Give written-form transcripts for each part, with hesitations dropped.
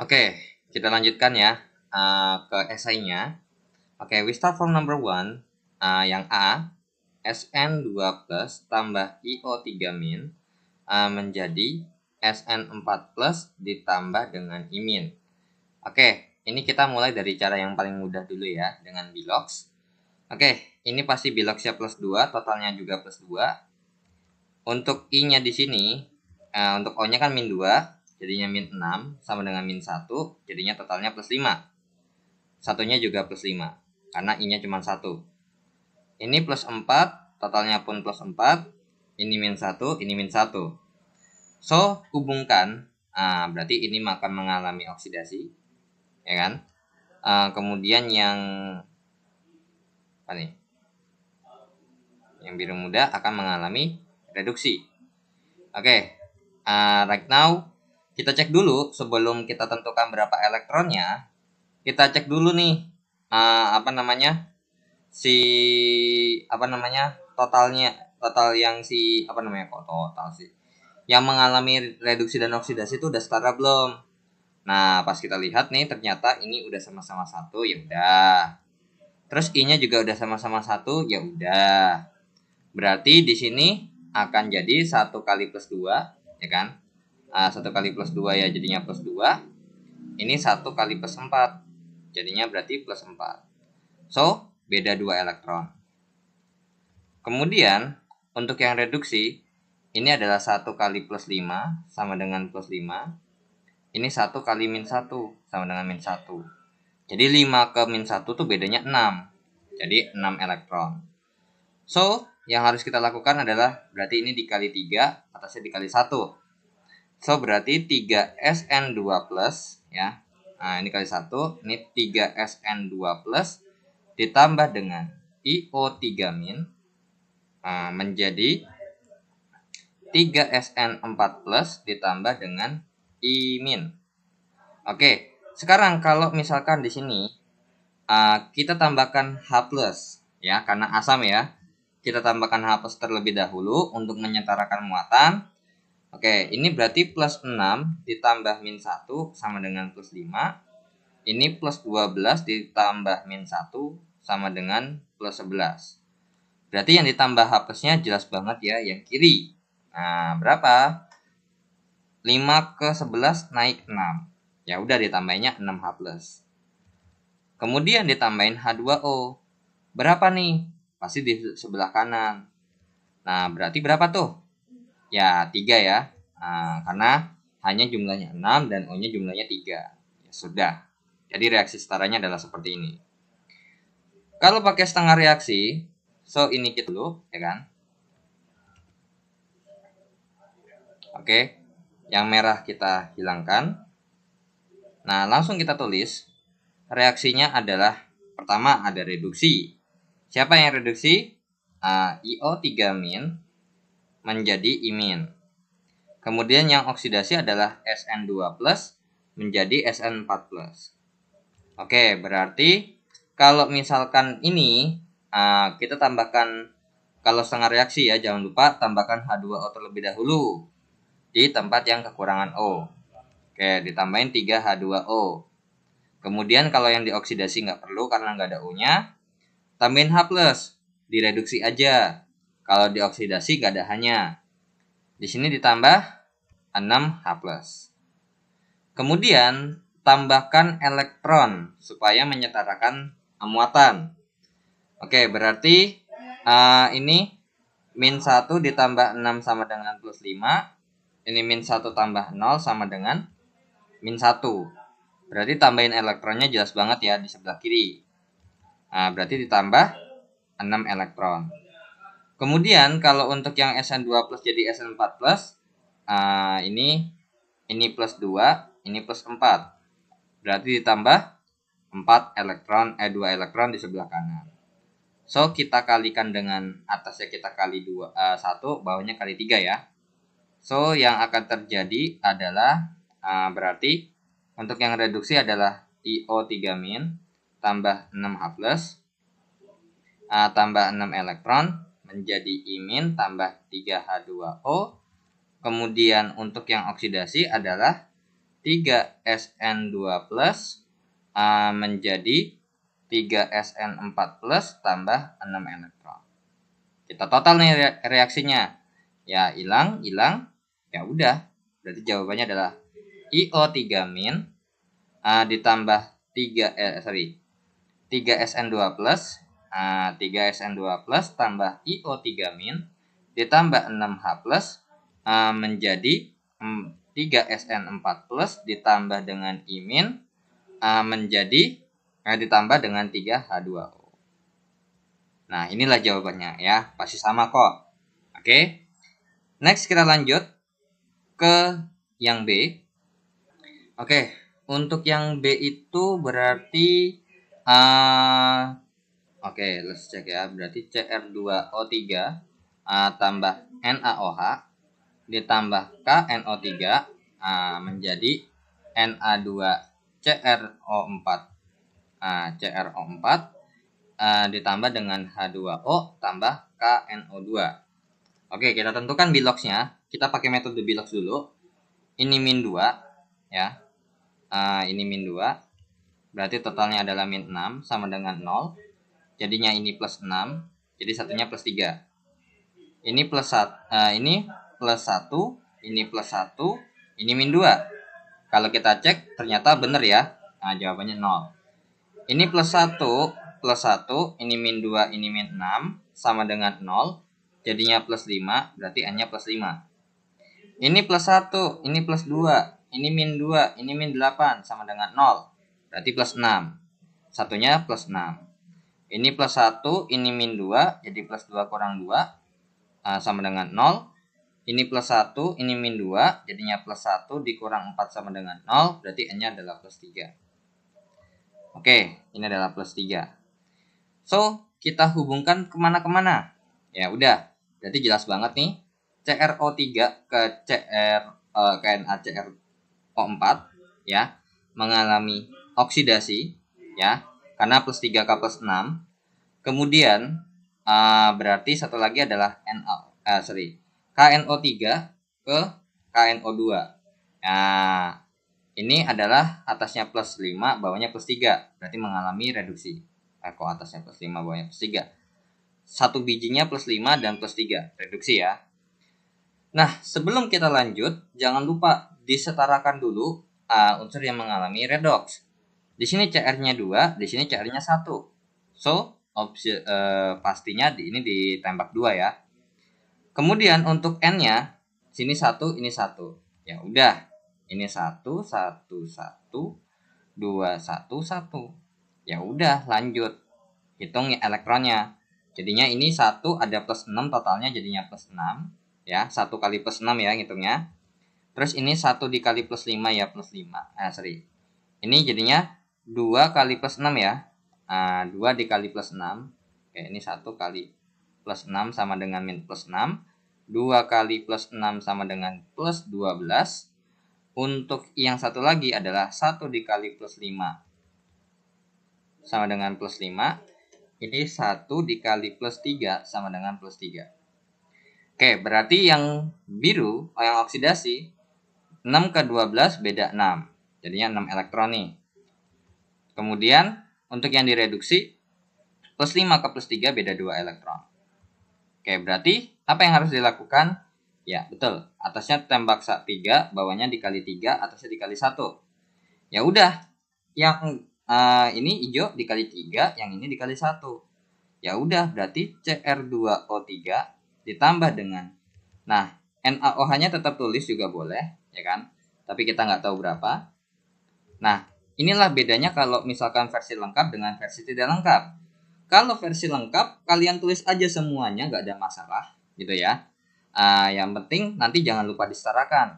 Oke, kita lanjutkan ya ke esainya. Oke, we start from number 1. Yang A, SN2 plus tambah IO3 min menjadi SN4 plus ditambah dengan I min. Oke, ini kita mulai dari cara yang paling mudah dulu ya, dengan Bilox. Oke, ini pasti Biloxnya plus 2, totalnya juga plus 2. Untuk I-nya di sini, untuk O-nya kan min 2, jadinya min 6, sama dengan min 1, jadinya totalnya plus 5. Satunya juga plus 5, karena I-nya cuma 1. Ini plus 4, totalnya pun plus 4, ini min 1, ini min 1. So, hubungkan, berarti ini akan mengalami oksidasi, ya kan? Kemudian yang apa nih? Yang biru muda akan mengalami reduksi. Oke, right now kita cek dulu sebelum kita tentukan berapa elektronnya. Kita cek dulu nih total yang yang mengalami reduksi dan oksidasi itu udah setara belum. Nah, pas kita lihat nih ternyata ini udah sama-sama 1, ya udah. Terus I-nya juga udah sama-sama 1, ya udah. Berarti di sini akan jadi 1 kali plus 2, ya kan? 1 kali plus 2 ya jadinya plus 2. Ini 1 kali plus 4, jadinya berarti plus 4. So, beda 2 elektron. Kemudian, untuk yang reduksi, ini adalah 1 kali plus 5 sama dengan plus 5. Ini 1 kali min 1 sama dengan min 1. Jadi 5 ke min 1 tuh bedanya 6. Jadi 6 elektron. So, yang harus kita lakukan adalah berarti ini dikali 3, atasnya dikali 1. So, berarti 3SN2 plus ya. Nah, ini kali 1, ini 3SN2 plus ditambah dengan IO3 min menjadi 3SN4 plus ditambah dengan I min. Oke, sekarang kalau misalkan di sini kita tambahkan H plus ya, karena asam ya. Kita tambahkan H plus terlebih dahulu untuk menyetarakan muatan. Oke, ini berarti plus 6 ditambah min 1 sama dengan plus 5. Ini plus 12 ditambah min 1 sama dengan plus 11. Berarti yang ditambah H plusnya jelas banget ya, yang kiri. Nah, berapa? 5 ke 11 naik 6. Ya udah ditambahinnya 6H plus. Kemudian ditambahin H2O. Berapa nih? Pasti di sebelah kanan. Nah, berarti berapa tuh? Ya, 3 ya. Karena hanya jumlahnya 6 dan O-nya jumlahnya 3. Ya sudah. Jadi reaksi setaranya adalah seperti ini. Kalau pakai setengah reaksi, so ini kita dulu, ya kan? Oke. Yang merah kita hilangkan. Nah, langsung kita tulis. Reaksinya adalah pertama ada reduksi. Siapa yang reduksi? IO3 min menjadi I min. Kemudian yang oksidasi adalah SN2 plus menjadi SN4 plus. Oke, berarti kalau misalkan ini kita tambahkan, kalau setengah reaksi ya, jangan lupa tambahkan H2O terlebih dahulu di tempat yang kekurangan O. Oke, ditambahin 3H2O. Kemudian kalau yang dioksidasi nggak perlu karena nggak ada O-nya, tambahin H plus, direduksi aja. Kalau dioksidasi nggak ada H-nya. Di sini ditambah 6H plus. Kemudian tambahkan elektron supaya menyetarakan muatan. Oke, berarti ini min 1 ditambah 6 sama dengan plus 5. Ini min 1 tambah 0 sama dengan min 1. Berarti tambahin elektronnya jelas banget ya di sebelah kiri. Berarti ditambah 6 elektron. Kemudian kalau untuk yang SN2 plus jadi SN4 plus, ini plus 2, ini plus 4. Berarti ditambah 2 elektron di sebelah kanan. So, kita kalikan dengan atasnya kita kali 1, bawahnya kali 3 ya. So, yang akan terjadi adalah berarti untuk yang reduksi adalah IO3 min tambah 6H plus tambah 6 elektron menjadi I min tambah 3H2O. Kemudian untuk yang oksidasi adalah 3SN2 plus menjadi 3SN4 plus tambah 6 elektron. Kita total nih reaksinya. Ya, hilang. Ya udah. Berarti jawabannya adalah IO3 min ditambah 3SN2 plus 3SN2 plus tambah IO3 min ditambah 6H plus menjadi 3SN4 plus ditambah dengan I min menjadi ditambah dengan 3H2O. Nah, inilah jawabannya ya, pasti sama kok. Oke. Next kita lanjut ke yang B. Oke, untuk yang B itu berarti oke, let's check ya. Berarti Cr2O3 tambah NaOH ditambah KNO3 menjadi Na2CrO4 CrO4 ditambah dengan H2O tambah KNO2. Oke, kita tentukan Biloxnya. Kita pakai metode Bilox dulu. Ini min 2 ya. Ini min 2. Berarti totalnya adalah min 6 sama dengan 0. Jadinya ini plus 6. Jadi satunya plus 3. Ini plus 1, ini plus 1, ini plus 1, ini min 2. Kalau kita cek ternyata benar ya. Nah, jawabannya 0. Ini plus 1, ini min 2, ini min 6 sama dengan 0. Jadinya plus 5, berarti N-nya plus 5. Ini plus 1, ini plus 2, ini min 2, ini min 8 sama dengan 0. Berarti plus 6. Satunya plus 6. Ini plus 1, ini min 2, jadi plus 2 kurang 2 sama dengan 0. Ini plus 1, ini min 2, jadinya plus 1 dikurang 4 sama dengan 0, berarti N-nya adalah plus 3. Oke, ini adalah plus 3. So, kita hubungkan kemana-kemana. Ya udah, berarti jelas banget nih. CrO3 ke NaCrO4 ya, mengalami oksidasi ya, karena plus 3K plus 6. Kemudian berarti satu lagi adalah KNO3 ke KNO2. Nah, ini adalah atasnya plus 5, bawahnya plus 3. Berarti mengalami reduksi. Kok atasnya plus 5, bawahnya plus 3. Satu bijinya plus 5 dan plus 3. Reduksi ya. Nah, sebelum kita lanjut, jangan lupa disetarakan dulu unsur yang mengalami redox. Di sini Cr-nya 2, di sini Cr-nya 1. So, pastinya ini ditembak 2 ya. Kemudian untuk N-nya, sini 1, ini 1. Ya udah, ini 1, 1, 1, 2, 1, 1. Ya udah, lanjut. Hitung elektronnya. Jadinya ini 1 ada plus 6, totalnya jadinya plus 6. Ya, 1 kali plus 6 ya ngitungnya. Terus ini 1 dikali plus 5 ya plus 5. Ini jadinya 2 kali plus 6 ya. 2 dikali plus 6. Oke, ini 1 kali plus 6 sama dengan min plus 6. 2 kali plus 6 sama dengan plus 12. Untuk yang satu lagi adalah 1 dikali plus 5 sama dengan plus 5. Ini 1 dikali plus 3 sama dengan plus 3. Oke, berarti yang biru, yang oksidasi, 6 ke 12 beda 6. Jadinya 6 elektron nih. Kemudian, untuk yang direduksi, plus 5 ke plus 3 beda 2 elektron. Oke, berarti apa yang harus dilakukan? Ya, betul. Atasnya tembak 3, bawahnya dikali 3, atasnya dikali 1. Ya udah, yang ini hijau dikali 3, yang ini dikali 1. Ya udah, berarti Cr2O3 ditambah dengan, nah, NaOH-nya tetap tulis juga boleh, ya kan? Tapi kita nggak tahu berapa. Nah, inilah bedanya kalau misalkan versi lengkap dengan versi tidak lengkap. Kalau versi lengkap, kalian tulis aja semuanya, nggak ada masalah, gitu ya. Yang penting nanti jangan lupa disetarakan.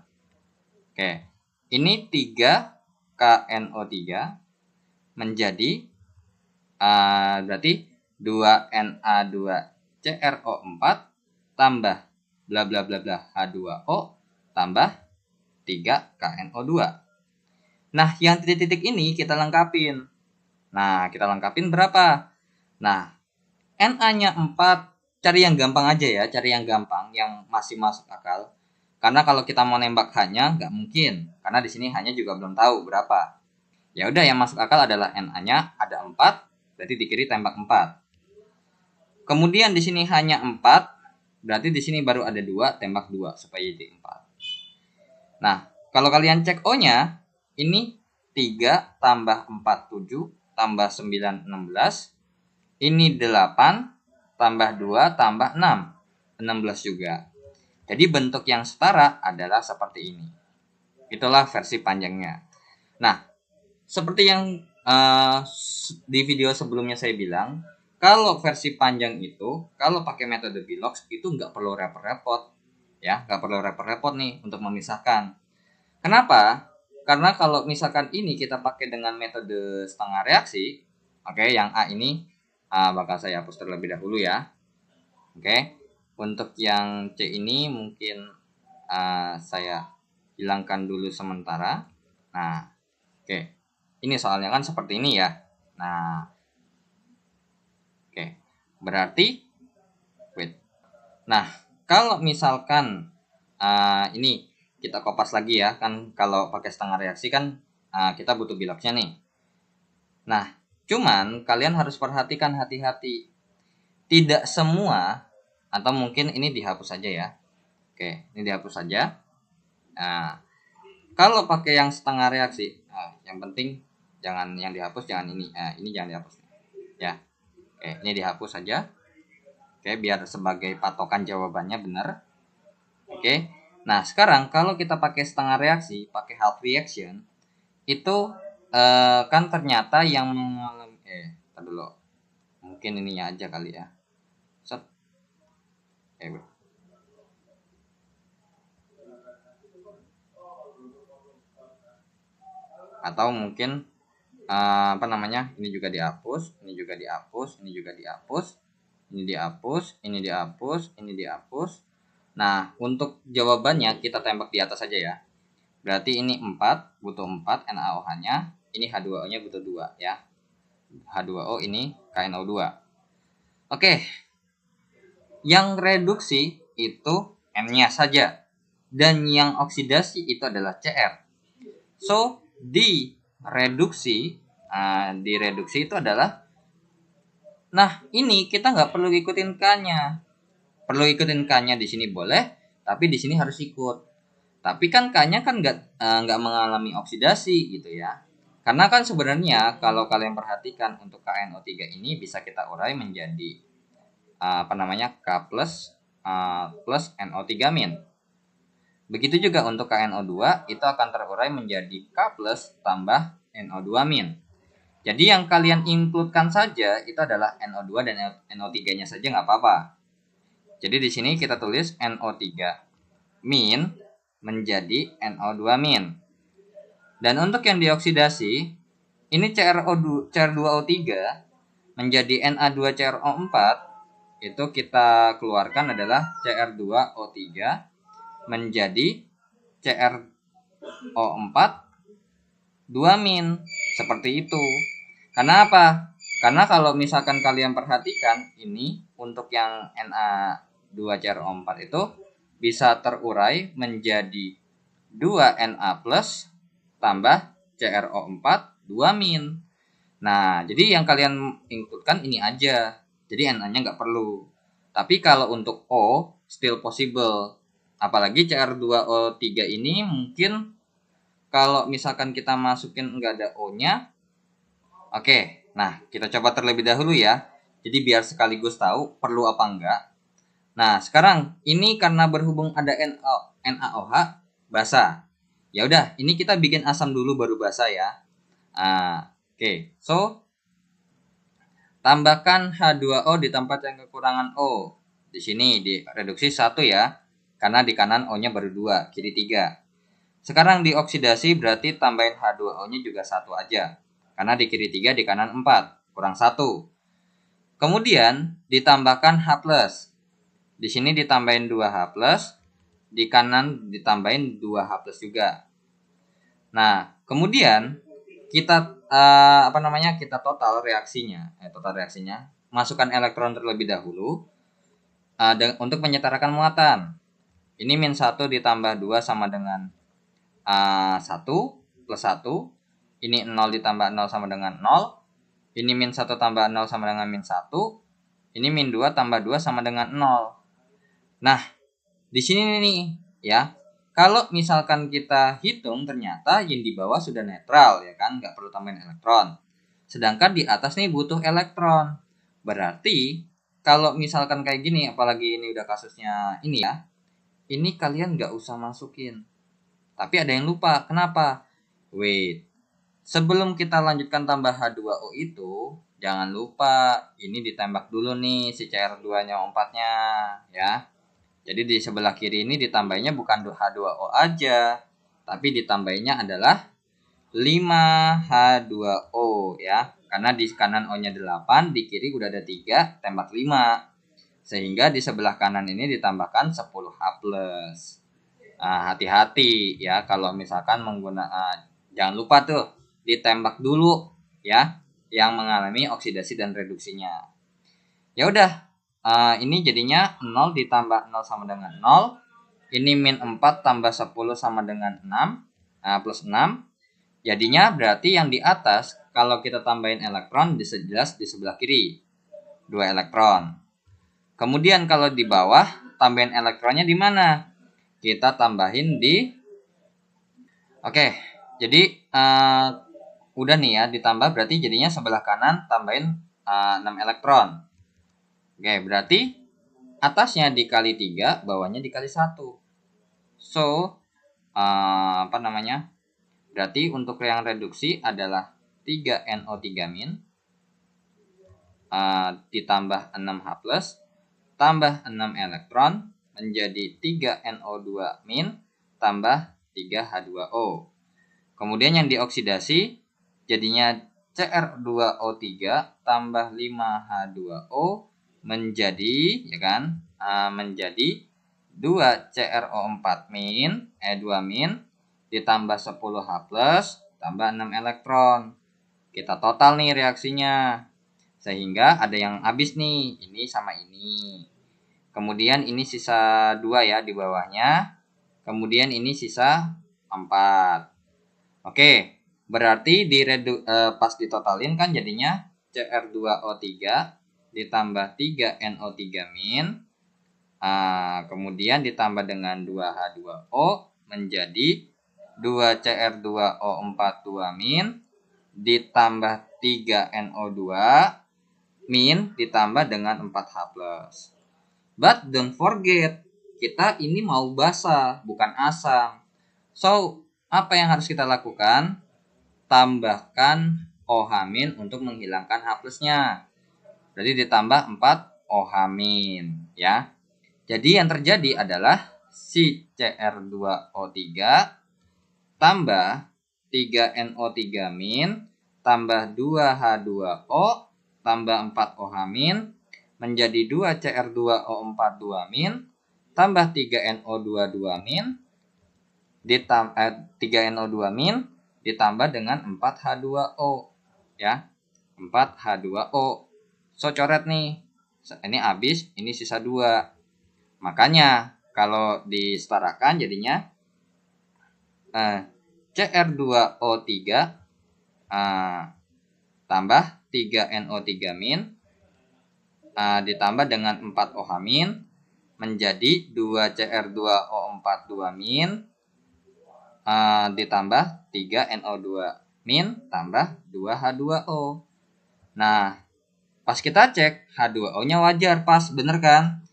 Oke, ini 3 KNO3 menjadi berarti 2 Na2CrO4 tambah bla bla bla bla H2O tambah 3 KNO2. Nah, yang titik-titik ini kita lengkapin. Nah, kita lengkapin berapa? Nah, Na-nya 4, cari yang gampang aja ya, cari yang gampang, yang masih masuk akal. Karena kalau kita mau nembak hanya nggak mungkin, karena di sini hanya juga belum tahu berapa. Ya udah, yang masuk akal adalah Na-nya ada 4, berarti di kiri tembak 4. Kemudian di sini hanya 4, berarti di sini baru ada 2, tembak 2 supaya jadi 4. Nah, kalau kalian cek O-nya, ini 3 tambah 4 7 tambah 9 16. Ini 8 tambah 2 tambah 6, 16 juga. Jadi bentuk yang setara adalah seperti ini. Itulah versi panjangnya. Nah, seperti yang di video sebelumnya saya bilang, kalau versi panjang itu, kalau pakai metode Bilox itu nggak perlu repot-repot, ya, nggak perlu repot-repot nih untuk memisahkan. Kenapa? Karena kalau misalkan ini kita pakai dengan metode setengah reaksi, oke, yang A ini bakal saya hapus terlebih dahulu ya. Oke, untuk yang C ini mungkin saya hilangkan dulu sementara. Nah, oke, ini soalnya kan seperti ini ya. Nah, oke, berarti wait. Nah, kalau misalkan ini kita kopas lagi ya, kan kalau pakai setengah reaksi kan kita butuh Biloxnya nih. Nah, cuman kalian harus perhatikan hati-hati. Tidak semua, atau mungkin ini dihapus saja ya. Oke, ini dihapus saja. Nah, kalau pakai yang setengah reaksi, yang penting jangan yang dihapus, jangan ini. Ini jangan dihapus. Ya. Oke, ini dihapus saja. Oke, biar sebagai patokan jawabannya benar. Oke. Nah, sekarang kalau kita pakai setengah reaksi, pakai half reaction, itu kan ternyata yang mengalami tar dulu. Mungkin ininya aja kali ya. Set. Atau mungkin apa namanya? Ini juga dihapus, ini juga dihapus, ini juga dihapus, ini dihapus, ini dihapus, ini dihapus. Nah, untuk jawabannya kita tembak di atas saja ya. Berarti ini 4, butuh 4 NaOH-nya, ini H2O-nya butuh 2 ya. H2O ini KNO2. Oke. Yang reduksi itu N-nya saja. Dan yang oksidasi itu adalah Cr. So, di reduksi itu adalah, nah ini kita nggak perlu ikutin K-nya. Perlu ikutin K-nya di sini boleh, tapi di sini harus ikut. Tapi kan K-nya kan nggak mengalami oksidasi gitu ya. Karena kan sebenarnya kalau kalian perhatikan untuk KNO3 ini bisa kita urai menjadi apa namanya, K plus NO3 min. Begitu juga untuk KNO2 itu akan terurai menjadi K plus tambah NO2 min. Jadi yang kalian include-kan saja itu adalah NO2 dan NO3-nya saja nggak apa-apa. Jadi di sini kita tulis NO3 min menjadi NO2 min. Dan untuk yang dioksidasi, ini CR2O3 menjadi Na2CrO4, itu kita keluarkan adalah Cr2O3 menjadi CrO4 2 min. Seperti itu. Karena apa? Karena kalau misalkan kalian perhatikan, ini untuk yang Na2CrO4 itu bisa terurai menjadi 2Na plus tambah CrO4 2 min. Nah, jadi yang kalian include-kan ini aja. Jadi Na-nya nggak perlu. Tapi kalau untuk O, still possible. Apalagi Cr2O3 ini mungkin kalau misalkan kita masukin nggak ada O-nya. Oke, nah kita coba terlebih dahulu ya. Jadi biar sekaligus tahu perlu apa enggak. Nah, sekarang ini karena berhubung ada NaOH basa. Ya udah, ini kita bikin asam dulu baru basa ya. Oke. So tambahkan H2O di tempat yang kekurangan O. Di sini di reduksi 1 ya. Karena di kanan O-nya baru 2, kiri 3. Sekarang dioksidasi berarti tambahin H2O-nya juga 1 aja. Karena di kiri 3, di kanan 4, kurang 1. Kemudian ditambahkan H+. Di sini ditambahin 2H+, di kanan ditambahin 2H+ juga. Nah, kemudian kita kita total reaksinya, masukkan elektron terlebih dahulu untuk menyetarakan muatan. Ini min 1 ditambah 2 sama dengan 1 plus 1. Ini 0 ditambah 0 sama dengan 0. Ini min 1 tambah 0 sama dengan min 1. Ini min 2 tambah 2 sama dengan 0. Nah, di sini nih ya. Kalau misalkan kita hitung ternyata yang di bawah sudah netral ya kan, nggak perlu tambahin elektron. Sedangkan di atas nih butuh elektron. Berarti kalau misalkan kayak gini, apalagi ini udah kasusnya ini ya, ini kalian nggak usah masukin. Tapi ada yang lupa. Kenapa? Wait. Sebelum kita lanjutkan tambah H2O itu, jangan lupa ini ditembak dulu nih si CR2-nya O4-nya ya. Jadi di sebelah kiri ini ditambahinnya bukan H2O aja, tapi ditambahinnya adalah 5H2O ya. Karena di kanan O-nya 8, di kiri udah ada 3, tembak 5. Sehingga di sebelah kanan ini ditambahkan 10H+. Nah, hati-hati ya kalau misalkan menggunakan, jangan lupa tuh ditembak dulu ya yang mengalami oksidasi dan reduksinya. Ya udah, ini jadinya 0 ditambah 0 sama dengan 0. Ini min 4 tambah 10 sama dengan 6, plus 6. Jadinya berarti yang di atas kalau kita tambahin elektron jelas di sebelah kiri 2 elektron. Kemudian kalau di bawah tambahin elektronnya di mana? Kita tambahin di Oke, jadi udah nih ya ditambah, berarti jadinya sebelah kanan tambahin 6 elektron. Oke, berarti atasnya dikali 3, bawahnya dikali 1. So, berarti untuk yang reduksi adalah 3NO3- ditambah 6H+, tambah 6 elektron, menjadi 3NO2- tambah 3H2O. Kemudian yang dioksidasi jadinya CR2O3 tambah 5H2O menjadi ya kan, menjadi 2CrO4- 2- ditambah 10H+ tambah 6 elektron. Kita total nih reaksinya. Sehingga ada yang habis nih, ini sama ini. Kemudian ini sisa 2 ya di bawahnya. Kemudian ini sisa 4. Oke, berarti pas ditotalin kan jadinya CR2O3 ditambah 3NO3-, kemudian ditambah dengan 2H2O menjadi 2CR2O4- ditambah 3NO2- ditambah dengan 4H+. But don't forget, kita ini mau basa, bukan asam. So, apa yang harus kita lakukan? Tambahkan OH- untuk menghilangkan H+-nya. Berarti ditambah 4OH- ya. Jadi yang terjadi adalah si CR2O3 tambah 3NO3- tambah 2H2O tambah 4OH- menjadi 2CR2O4- tambah 3NO22- 3NO2- ditambah dengan 4H2O ya. 4H2O. So coret nih. Ini habis, ini sisa 2. Makanya kalau disetarakan jadinya CR2O3 tambah 3NO3- ditambah dengan 4OH- menjadi 2CR2O4- ditambah 3NO2- tambah 2H2O. Nah, pas kita cek H2O-nya wajar, pas, bener kan?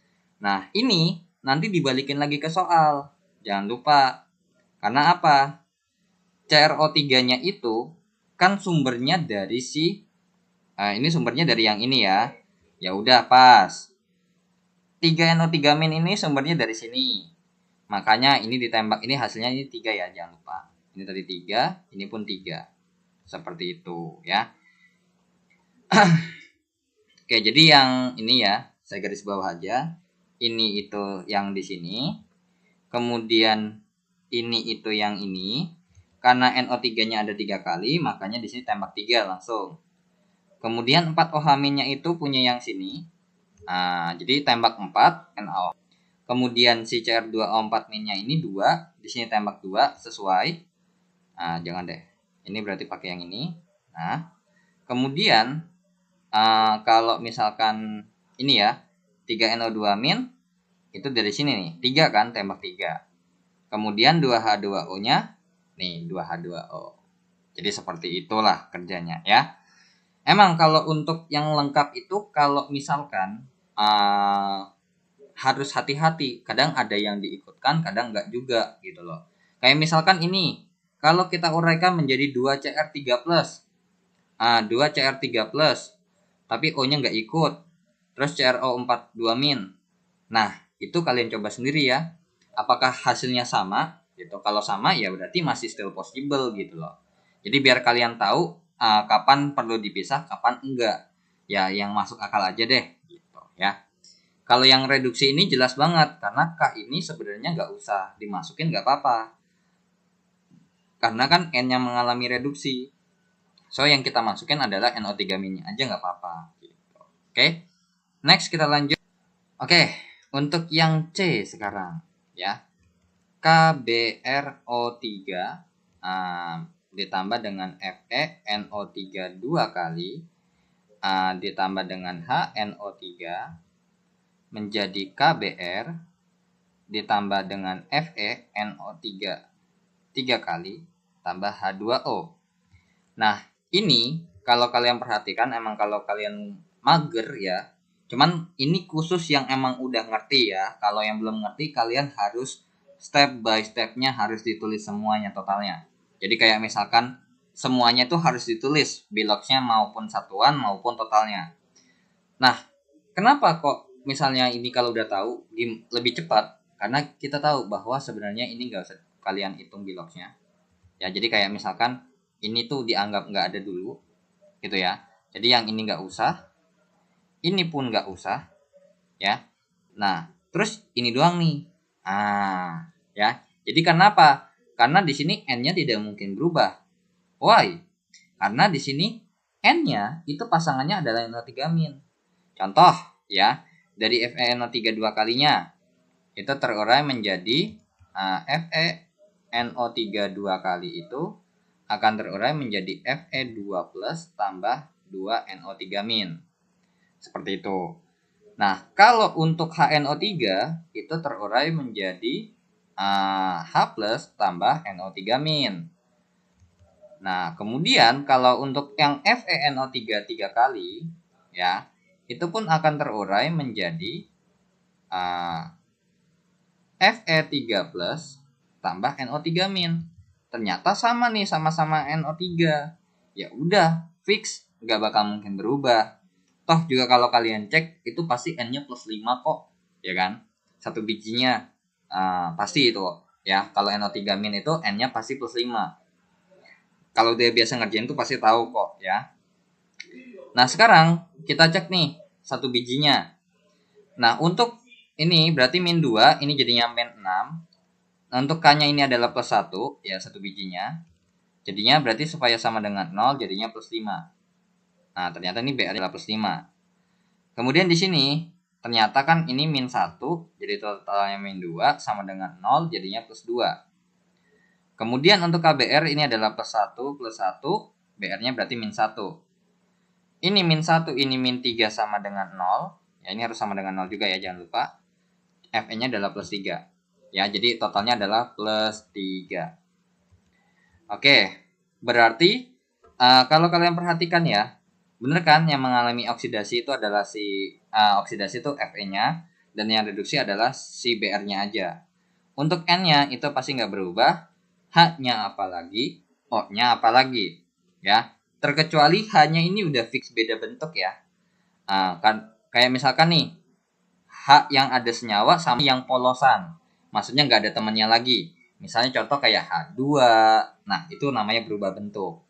Nah, ini nanti dibalikin lagi ke soal. Jangan lupa. Karena apa? CrO3-nya itu kan sumbernya dari ini sumbernya dari yang ini ya. Ya udah pas. 3NO3- ini sumbernya dari sini. Makanya ini ditembak, ini hasilnya ini 3 ya, jangan lupa. Ini tadi 3, ini pun 3. Seperti itu ya. Oke, jadi yang ini ya, saya garis bawah aja. Ini itu yang di sini. Kemudian ini itu yang ini. Karena NO3-nya ada 3 kali, makanya di sini tembak 3 langsung. Kemudian 4OH- itu punya yang sini. Jadi tembak 4 NaO. kemudian si Cr2O4 minnya ini 2, di sini tembak 2 sesuai. Nah, jangan deh. Ini berarti pakai yang ini. Nah, kemudian kalau misalkan ini ya, 3NO2 min itu dari sini nih, 3 kan, tembak 3. Kemudian 2H2O-nya nih, 2H2O. Jadi seperti itulah kerjanya ya. Emang kalau untuk yang lengkap itu kalau misalkan harus hati-hati. Kadang ada yang diikutkan, kadang enggak juga gitu loh. Kayak misalkan ini, kalau kita uraikan menjadi 2Cr3+. 2Cr3+, tapi O-nya enggak ikut. Terus CrO4 2 min. Nah, itu kalian coba sendiri ya. Apakah hasilnya sama? Gitu. Kalau sama ya berarti masih still possible gitu loh. Jadi biar kalian tahu kapan perlu dipisah, kapan enggak. Ya yang masuk akal aja deh gitu ya. Kalau yang reduksi ini jelas banget, karena K ini sebenarnya nggak usah dimasukin, nggak apa-apa. Karena kan N-nya mengalami reduksi. So, yang kita masukin adalah NO3 min aja, nggak apa-apa. Gitu. Oke, next kita lanjut. Oke, untuk yang C sekarang. Ya, KBRO3 ditambah dengan FeNO3 2 kali, ditambah dengan HNO3, menjadi KBr ditambah dengan FeNO3 3 kali tambah H2O. Nah, ini kalau kalian perhatikan emang kalau kalian mager ya. Cuman ini khusus yang emang udah ngerti ya. Kalau yang belum ngerti kalian harus step by stepnya harus ditulis semuanya totalnya. Jadi kayak misalkan semuanya tuh harus ditulis, biloxnya maupun satuan maupun totalnya. Nah, kenapa kok misalnya ini kalau udah tahu lebih cepat? Karena kita tahu bahwa sebenarnya ini nggak usah kalian hitung biloxnya. Ya, jadi kayak misalkan ini tuh dianggap nggak ada dulu, gitu ya. Jadi yang ini nggak usah, ini pun nggak usah, ya. Nah, terus ini doang nih. Ya. Jadi kenapa? Karena di sini n-nya tidak mungkin berubah. Why? Karena di sini n-nya itu pasangannya adalah NO3 min. Contoh ya, dari FeNO3 2 kalinya itu terurai menjadi FeNO3 2 kali itu akan terurai menjadi Fe2 plus tambah 2NO3 min. Seperti itu. Nah, kalau untuk HNO3 itu terurai menjadi H plus tambah NO3 min. Nah, kemudian kalau untuk yang FeNO3 3 kali ya, itu pun akan terurai menjadi Fe3 plus tambah NO3 min. Ternyata sama nih, sama-sama NO3. Ya udah, fix, nggak bakal mungkin berubah. Toh juga kalau kalian cek, itu pasti N-nya plus 5 kok, ya kan? Satu bijinya, pasti itu ya. Kalau NO3 min itu N-nya pasti plus 5. Kalau dia biasa ngerjain tuh pasti tahu kok, ya. Nah, sekarang kita cek nih, satu bijinya. Nah, untuk ini berarti min 2, ini jadinya min 6. Nah, untuk K-nya ini adalah plus 1, ya, satu bijinya. Jadinya berarti supaya sama dengan 0, jadinya plus 5. Nah, ternyata ini BR adalah plus 5. Kemudian di sini, ternyata kan ini min 1, jadi totalnya min 2, sama dengan 0, jadinya plus 2. Kemudian untuk KBR ini adalah plus 1, plus 1, BR-nya berarti min 1. Ini min 1, ini min 3 sama dengan 0. Ya, ini harus sama dengan 0 juga ya, jangan lupa. Fn-nya adalah plus 3. Ya, jadi totalnya adalah plus 3. Oke, berarti kalau kalian perhatikan ya, bener kan yang mengalami oksidasi itu adalah si oksidasi itu Fe-nya, dan yang reduksi adalah si Br-nya aja. Untuk N-nya itu pasti nggak berubah, H-nya apalagi, O-nya apalagi, ya. Terkecuali H-nya ini udah fix beda bentuk ya. Kan kayak misalkan nih, H yang ada senyawa sama yang polosan. Maksudnya nggak ada temannya lagi. Misalnya contoh kayak H2. Nah, itu namanya berubah bentuk.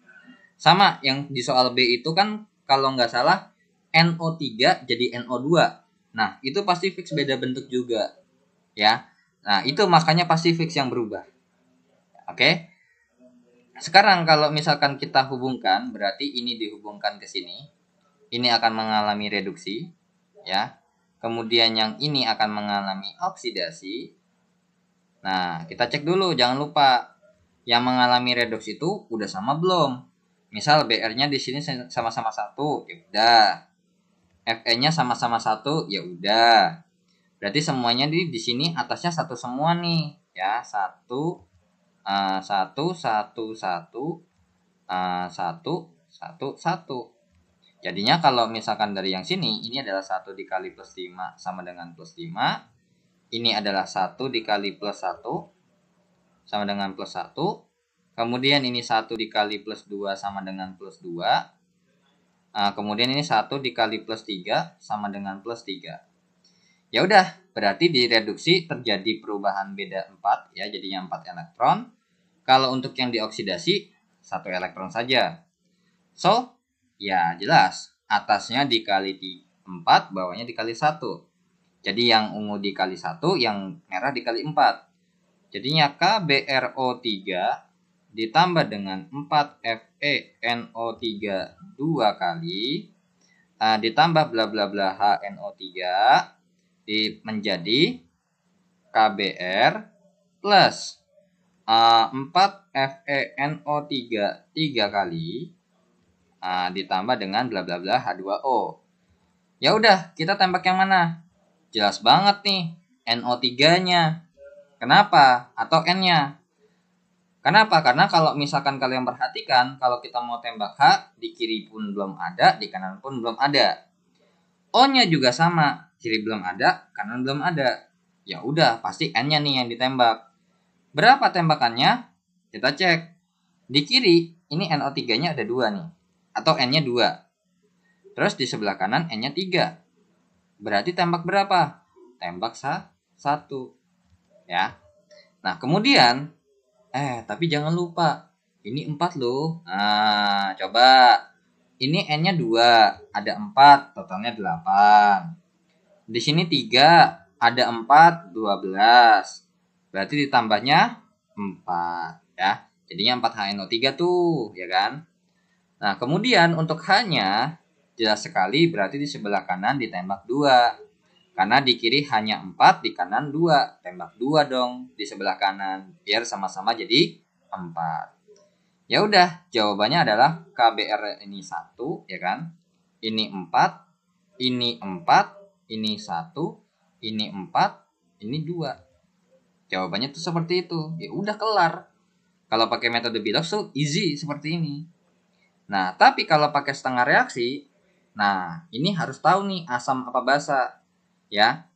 Sama yang di soal B itu kan kalau nggak salah NO3 jadi NO2. Nah, itu pasti fix beda bentuk juga. Ya. Nah, itu makanya pasti fix yang berubah. Oke. Sekarang kalau misalkan kita hubungkan, berarti ini dihubungkan ke sini. Ini akan mengalami reduksi, ya. kemudian yang ini akan mengalami oksidasi. Nah, kita cek dulu, jangan lupa yang mengalami redoks itu udah sama belum? Misal BR-nya di sini sama-sama 1, ya udah. Fe-nya sama-sama 1, ya udah. Berarti semuanya di sini atasnya 1 semua nih, ya. 1 1 1 1 1 1 1. Jadinya kalau misalkan dari yang sini, ini adalah 1 dikali plus 5 sama dengan plus 5. Ini adalah 1 dikali plus 1 sama dengan plus 1. Kemudian ini 1 dikali plus 2 sama dengan plus 2. Kemudian ini 1 dikali plus 3 sama dengan plus 3. Ya udah, berarti di reduksi terjadi perubahan beda 4 ya, jadinya 4 elektron. Kalau untuk yang dioksidasi 1 elektron saja. So, ya jelas, atasnya dikali 4, bawahnya dikali 1. Jadi yang ungu dikali 1, yang merah dikali 4. Jadinya KBRO3 ditambah dengan 4 FeNO3 2 kali ditambah bla bla bla HNO3 menjadi KBr plus 4 FeNO3 3 kali ditambah dengan bla bla bla H2O. Ya udah, kita tembak yang mana? Jelas banget nih, NO3-nya. Kenapa? Atau N-nya. Kenapa? Karena kalau misalkan kalian perhatikan, kalau kita mau tembak H, di kiri pun belum ada, di kanan pun belum ada. O-nya juga sama, kiri belum ada, kanan belum ada. Ya udah, pasti N-nya nih yang ditembak. Berapa tembakannya? Kita cek. Di kiri, ini NO3-nya ada 2 nih. Atau N-nya 2. Terus di sebelah kanan N-nya 3. Berarti tembak berapa? Tembak 1. Ya. Nah, kemudian tapi jangan lupa, ini 4 loh. Nah, coba. Ini N-nya 2, ada 4, totalnya 8. Di sini 3, ada 4, 12. Berarti ditambahnya 4, ya. Jadinya 4HNO3 tuh, ya kan? Nah, kemudian untuk H-nya jelas sekali berarti di sebelah kanan ditembak 2. Karena di kiri hanya 4, di kanan 2. Tembak 2 dong di sebelah kanan. Biar sama-sama jadi 4. Ya udah, jawabannya adalah KBR ini 1, ya kan? Ini 4, ini 4, ini 1, ini 4, ini 2. Jawabannya tuh seperti itu. Ya udah kelar. Kalau pakai metode Bilox tuh easy seperti ini. Nah, tapi kalau pakai setengah reaksi, nah, ini harus tahu nih asam apa basa. Ya,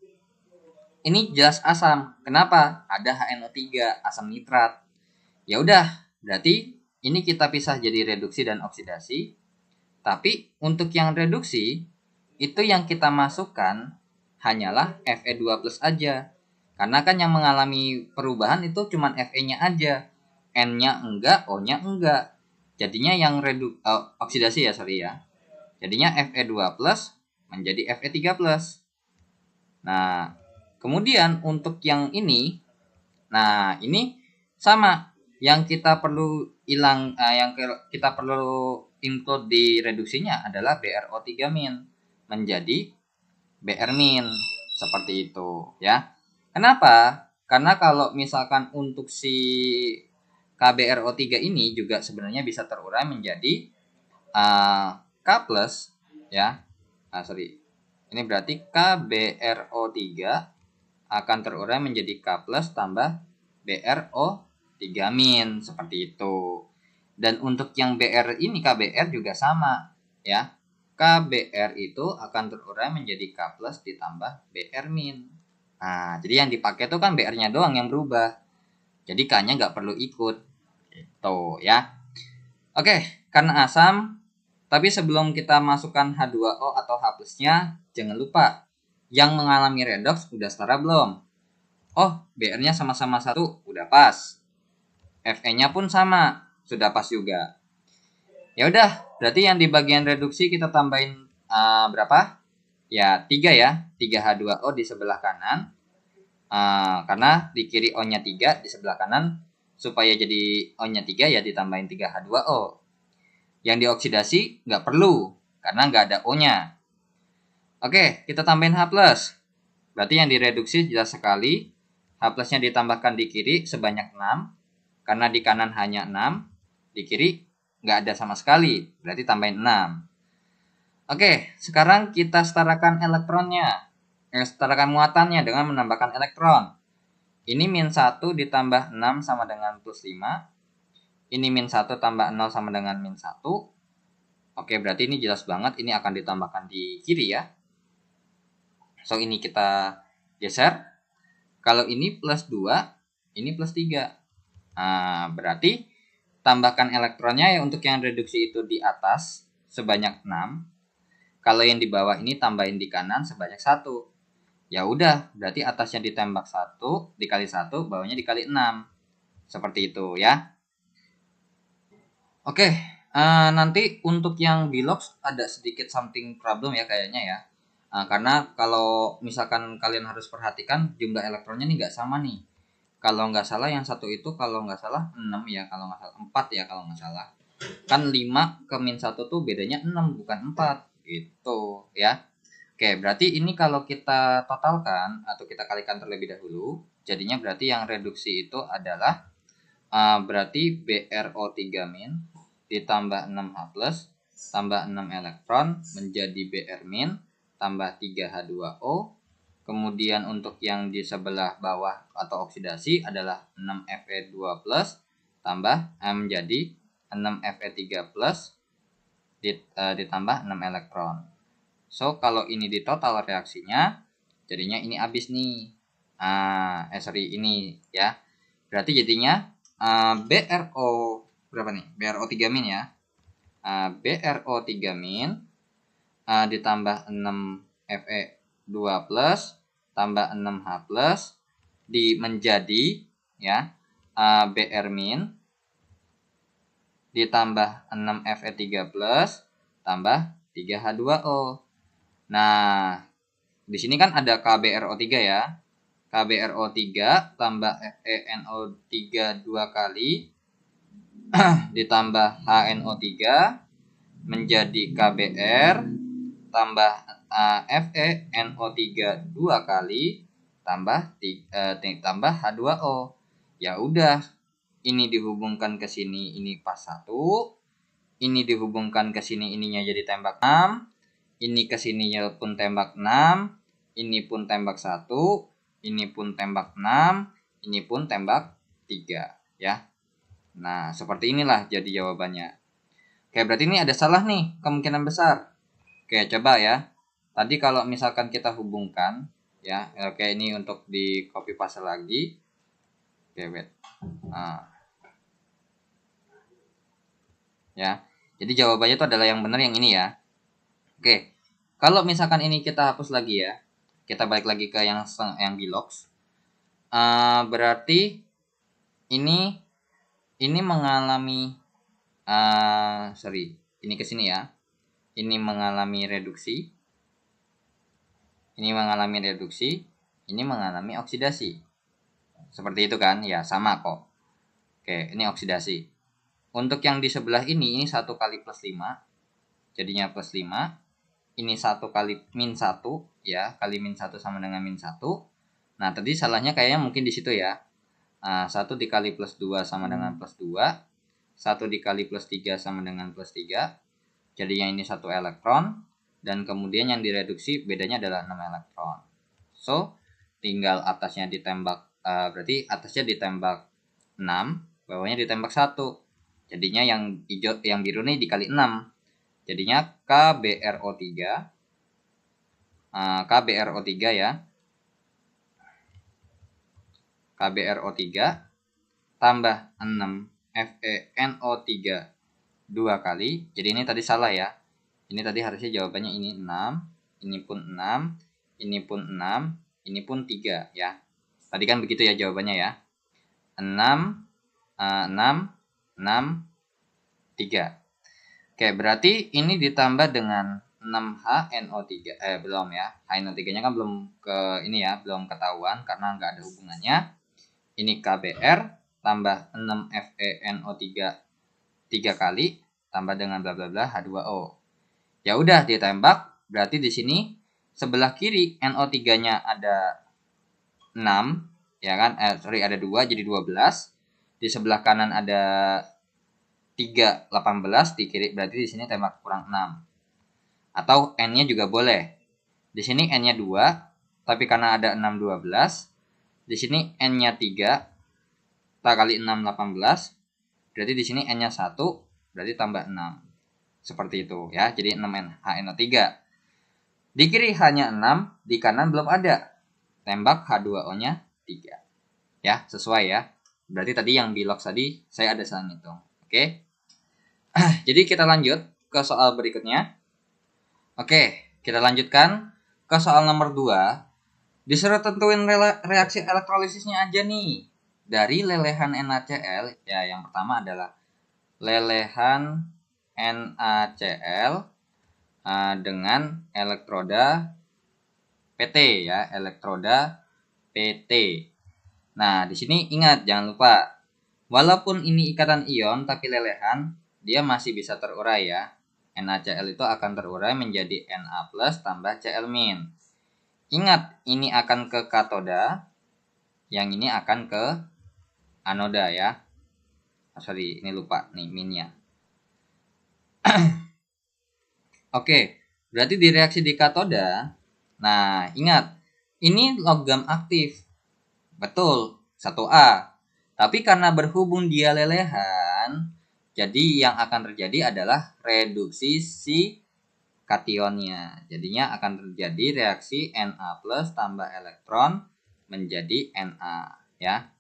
ini jelas asam. Kenapa? Ada HNO3, asam nitrat. Ya udah, berarti ini kita pisah jadi reduksi dan oksidasi. Tapi untuk yang reduksi, itu yang kita masukkan hanyalah Fe2+ aja. Karena kan yang mengalami perubahan itu cuma Fe-nya aja. N-nya enggak, O-nya enggak. Jadinya yang oksidasi ya, sorry ya. Jadinya Fe2+ menjadi Fe3+. Nah, kemudian untuk yang ini, nah ini sama, yang kita perlu yang kita perlu include di reduksinya adalah BrO3- menjadi Br-, seperti itu ya. Kenapa? Karena kalau misalkan untuk si KBrO3 ini juga sebenarnya bisa terurai menjadi K+, ya. Sorry. Ini berarti KBrO3 akan terurai menjadi K+ tambah BrO3- seperti itu. Dan untuk yang Br ini KBr juga sama, ya. KBr itu akan terurai menjadi K+ ditambah Br-. Nah, jadi yang dipakai itu kan Br-nya doang yang berubah. Jadi K-nya nggak perlu ikut. Gitu ya. Oke, karena asam, tapi sebelum kita masukkan H2O atau H+-nya, jangan lupa yang mengalami redoks udah setara belum? Oh, Br-nya sama-sama 1, udah pas. Fe-nya pun sama, sudah pas juga. Ya udah, berarti yang di bagian reduksi kita tambahin berapa? Ya, 3 ya. 3H2O di sebelah kanan. Karena di kiri O-nya 3, di sebelah kanan supaya jadi O-nya 3 ya ditambahin 3H2O. Yang dioksidasi nggak perlu, karena nggak ada O-nya. Oke, kita tambahin H+. Berarti yang direduksi jelas sekali. H plusnya ditambahkan di kiri sebanyak 6. Karena di kanan hanya 6. Di kiri nggak ada sama sekali. Berarti tambahin 6. Oke, sekarang kita setarakan elektronnya. Setarakan muatannya dengan menambahkan elektron. Ini -1 ditambah 6 sama dengan +5. Ini -1 tambah 0 sama dengan -1. Oke, berarti ini jelas banget. Ini akan ditambahkan di kiri ya. So, ini kita geser. Kalau ini +2, ini +3. Nah, berarti tambahkan elektronnya ya untuk yang reduksi itu di atas sebanyak 6. Kalau yang di bawah ini tambahin di kanan sebanyak 1. Ya udah, berarti atasnya ditembak 1 dikali 1, bawahnya dikali 6. Seperti itu ya. Oke, nanti untuk yang Bilox ada sedikit something problem ya kayaknya ya. Karena kalau misalkan kalian harus perhatikan jumlah elektronnya nih nggak sama nih. Kalau nggak salah yang satu itu kalau nggak salah 6 ya, kalau nggak salah 4 ya kalau nggak salah. Kan 5 ke -1 tuh bedanya 6 bukan 4 gitu ya. Oke, berarti ini kalau kita totalkan atau kita kalikan terlebih dahulu, jadinya berarti yang reduksi itu adalah berarti BrO3- ditambah 6H+ tambah 6 elektron menjadi Br- tambah 3H2O. Kemudian untuk yang di sebelah bawah atau oksidasi adalah 6Fe2+ tambah menjadi 6Fe3+ ditambah 6 elektron. So, kalau ini di total reaksinya, jadinya ini habis nih. Ini ya. Berarti jadinya BRO berapa nih? BRO3- ya. BRO3- ditambah 6 Fe2+ tambah 6H+ menjadi ya Br- ditambah 6 Fe3+ tambah 3H2O. Nah, di sini kan ada KBRO3 ya. KBRO3 tambah FeNO3 2 kali ditambah HNO3 menjadi KBr tambah FeNO3 2 kali tambah H2O. Ya udah, ini dihubungkan ke sini ini pas 1. Ini dihubungkan ke sini ininya jadi tembak 6. Ini ke sininya pun tembak 6. Ini pun tembak 1. Ini pun tembak 6. Ini pun tembak 3 ya. Nah, seperti inilah jadi jawabannya. Oke, berarti ini ada salah nih, kemungkinan besar. Oke, coba ya. Tadi kalau misalkan kita hubungkan, ya, oke ini untuk di copy paste lagi. Oke, wait. Ya, jadi jawabannya itu adalah yang benar yang ini ya. Oke, kalau misalkan ini kita hapus lagi ya, kita balik lagi ke yang Bilox. Berarti ini mengalami ini ke sini ya. Ini mengalami reduksi. Ini mengalami reduksi. Ini mengalami oksidasi. Seperti itu kan? Ya, sama kok. Oke, ini oksidasi. Untuk yang di sebelah ini 1 kali +5. Jadinya +5. Ini 1 kali -1 ya. Kali -1 sama dengan -1. Nah, tadi salahnya kayaknya mungkin di situ ya. 1 dikali +2 sama dengan +2. 1 dikali +3 sama dengan +3. Jadinya ini 1 elektron. Dan kemudian yang direduksi bedanya adalah 6 elektron. So, tinggal atasnya ditembak. Berarti atasnya ditembak 6. Bawahnya ditembak 1. Jadinya yang hijau, yang biru ini dikali 6. Jadinya KBRO3. KBRO3 ya. KBRO3 tambah 6 FeNO3 2 kali. Jadi ini tadi salah ya. Ini tadi harusnya jawabannya ini 6, ini pun 6, ini pun 6, ini pun 3 ya. Tadi kan begitu ya jawabannya ya. 6, 6, 6, 3. Oke, berarti ini ditambah dengan 6HNO3. Belum ya. HNO3-nya kan belum ke ini ya, belum ketahuan karena nggak ada hubungannya. Ini KBr tambah 6 FeNO3 3 kali tambah dengan bla bla bla H2O. Ya udah ditembak, berarti di sini sebelah kiri NO3-nya ada 6, ya kan? Ada 2 jadi 12. Di sebelah kanan ada 3, 18 di kiri, berarti di sini tembak kurang 6. Atau N-nya juga boleh. Di sini N-nya 2, tapi karena ada 6, 12. Di sini N-nya 3, tak kali 6, 18. Berarti di sini N-nya 1, berarti tambah 6. Seperti itu ya, jadi 6N, HNO3. Di kiri hanya 6, di kanan belum ada. Tembak H2O-nya 3. Ya, sesuai ya. Berarti tadi yang di log tadi saya ada salah ngitung. Oke. Jadi kita lanjut ke soal berikutnya. Oke, kita lanjutkan ke soal nomor 2. Disuruh tentuin reaksi elektrolisisnya aja nih. Dari lelehan NaCl, ya yang pertama adalah lelehan NaCl dengan elektroda PT ya, elektroda PT. Nah, di sini ingat jangan lupa, walaupun ini ikatan ion tapi lelehan, dia masih bisa terurai ya. NaCl itu akan terurai menjadi Na+ tambah Cl-. Ingat, ini akan ke katoda, yang ini akan ke anoda ya. Sorry, ini lupa nih minnya. Oke, berarti di reaksi di katoda, nah ingat, ini logam aktif. Betul, 1A. Tapi karena berhubung dia lelehan, jadi yang akan terjadi adalah reduksi si kationnya. Jadinya akan terjadi reaksi Na+ tambah elektron menjadi Na ya.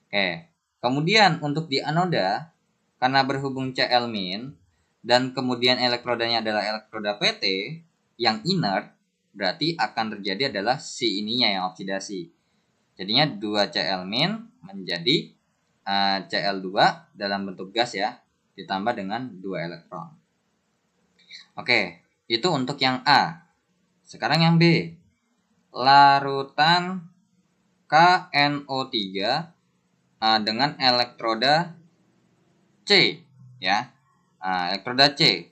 Oke. Kemudian untuk di anoda, karena berhubung Cl- dan kemudian elektrodanya adalah elektroda PT yang inert, berarti akan terjadi adalah si ininya yang oksidasi. Jadinya 2Cl- menjadi Cl2 dalam bentuk gas ya, ditambah dengan 2 elektron. Oke, itu untuk yang A. Sekarang yang B. Larutan KNO3 dengan elektroda C ya. Elektroda C.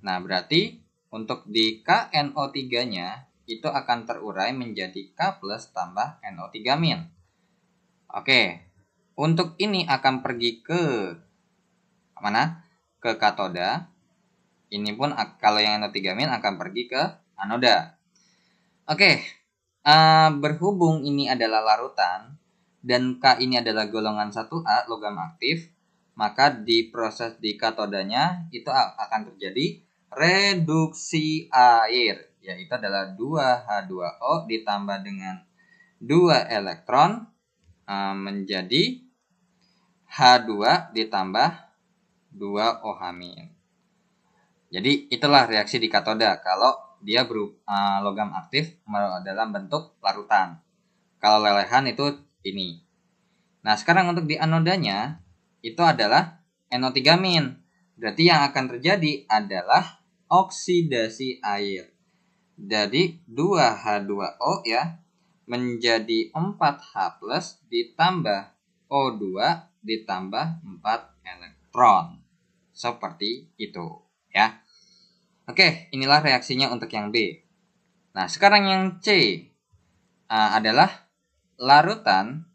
Nah, berarti untuk di KNO3-nya itu akan terurai menjadi K+ tambah NO3-. Oke. Untuk ini akan pergi ke mana? Ke katoda. Ini pun kalau yang NO3- akan pergi ke anoda. Oke. Berhubung ini adalah larutan dan K ini adalah golongan 1A logam aktif, maka di proses di katodanya itu akan terjadi reduksi air, yaitu adalah 2H2O ditambah dengan 2 elektron menjadi H2 ditambah 2 OH-. Jadi itulah reaksi di katoda kalau dia logam aktif dalam bentuk larutan. Kalau lelehan itu ini. Nah, sekarang untuk di anodanya itu adalah NO3-. Berarti yang akan terjadi adalah oksidasi air. Jadi 2H2O ya menjadi 4H+ ditambah O2 ditambah 4 elektron. Seperti itu ya. Oke, inilah reaksinya untuk yang B. Nah, sekarang yang C adalah larutan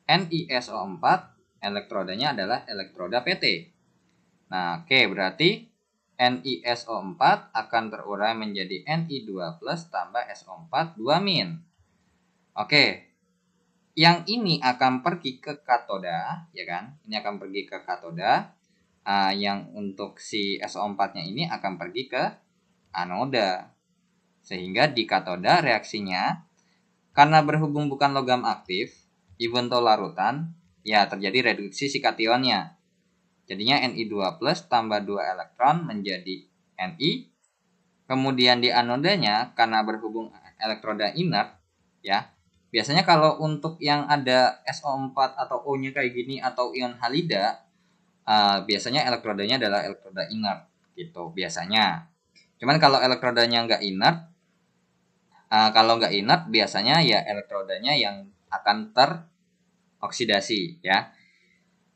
NiSO4, elektrodanya adalah elektroda PT. Nah, oke, berarti NiSO4 akan terurai menjadi Ni2+ tambah SO4 2-. Oke, yang ini akan pergi ke katoda, ya kan? Ini akan pergi ke katoda. Yang untuk si SO4-nya ini akan pergi ke anoda. Sehingga di katoda reaksinya, karena berhubung bukan logam aktif, even though larutan, ya terjadi reduksi si kationnya. Jadinya Ni2+ tambah 2 elektron menjadi Ni. Kemudian di anodanya, karena berhubung elektroda inert, ya, biasanya kalau untuk yang ada SO4 atau O-nya kayak gini atau ion halida, biasanya elektrodanya adalah elektroda inert gitu biasanya. Cuman kalau elektrodanya nggak inert, kalau nggak inert biasanya ya elektrodanya yang akan teroksidasi ya.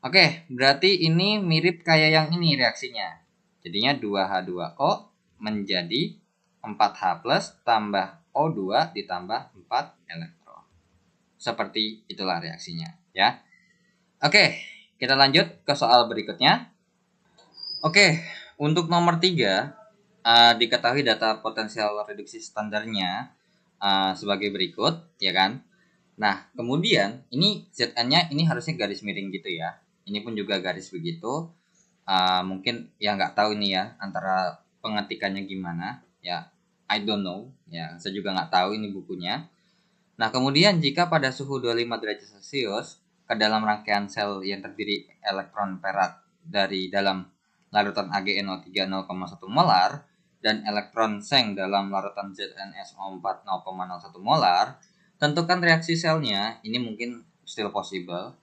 Oke, berarti ini mirip kayak yang ini reaksinya. Jadinya 2H2O menjadi 4H plus tambah O2 ditambah 4 elektron. Seperti itulah reaksinya, ya. Oke, kita lanjut ke soal berikutnya. Oke, untuk nomor 3, diketahui data potensial reduksi standarnya sebagai berikut, ya kan? Nah, kemudian ini Zn-nya ini harusnya garis miring gitu ya. Ini pun juga garis begitu. Mungkin ya nggak tahu ini ya antara pengetikannya gimana. Ya, I don't know. Ya, saya juga nggak tahu ini bukunya. Nah, kemudian jika pada suhu 25 derajat Celcius ke dalam rangkaian sel yang terdiri elektron perak dari dalam larutan AgNO3 0,1 molar dan elektron seng dalam larutan ZnSO4 0,01 molar, tentukan reaksi selnya. Ini mungkin still possible.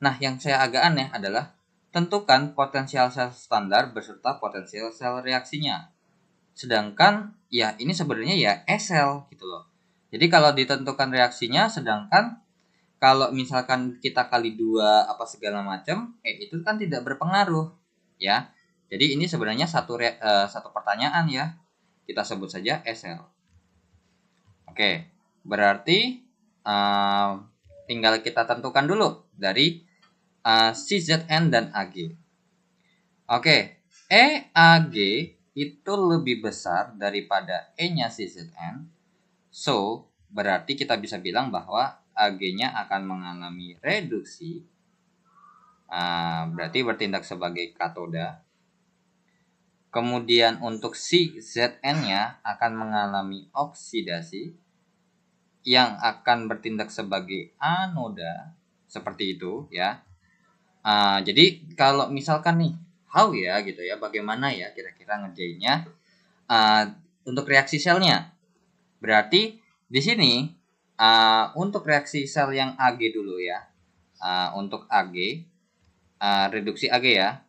Nah, yang saya agak aneh adalah tentukan potensial sel standar beserta potensial sel reaksinya. Sedangkan ya ini sebenarnya ya S-sel gitu loh. Jadi kalau ditentukan reaksinya, sedangkan kalau misalkan kita kali 2 apa segala macam, itu kan tidak berpengaruh ya. Jadi ini sebenarnya satu pertanyaan ya. Kita sebut saja S-sel. Oke, berarti tinggal kita tentukan dulu dari CZN dan Ag. Oke, Ag itu lebih besar daripada E-nya CZN. So, berarti kita bisa bilang bahwa Ag-nya akan mengalami reduksi. Berarti bertindak sebagai katoda. Kemudian untuk CZN-nya akan mengalami oksidasi yang akan bertindak sebagai anoda. Seperti itu ya. Jadi kalau misalkan nih, how ya gitu ya, bagaimana ya kira-kira ngerjainnya untuk reaksi selnya. Berarti di sini untuk reaksi sel yang Ag dulu ya. Untuk Ag, reduksi Ag ya.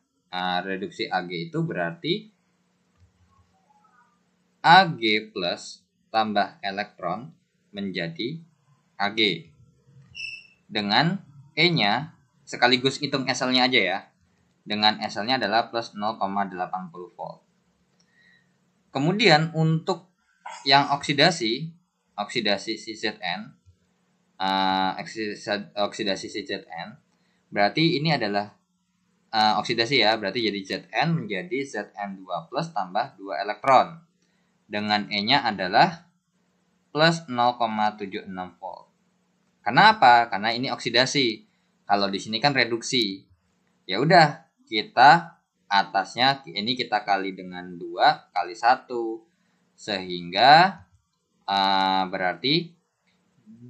Reduksi Ag itu berarti Ag plus tambah elektron menjadi Ag. Dengan E-nya, sekaligus hitung SL-nya aja ya. Dengan SL-nya adalah plus 0,80 volt. Kemudian untuk yang oksidasi CZN, oksidasi CZN, berarti ini adalah oksidasi ya, berarti jadi Zn menjadi Zn2 plus tambah 2 elektron. Dengan E-nya adalah plus 0,76 volt. Kenapa? Karena ini oksidasi. Kalau di sini kan reduksi. Ya udah, kita atasnya ini kita kali dengan 2 kali 1. Sehingga berarti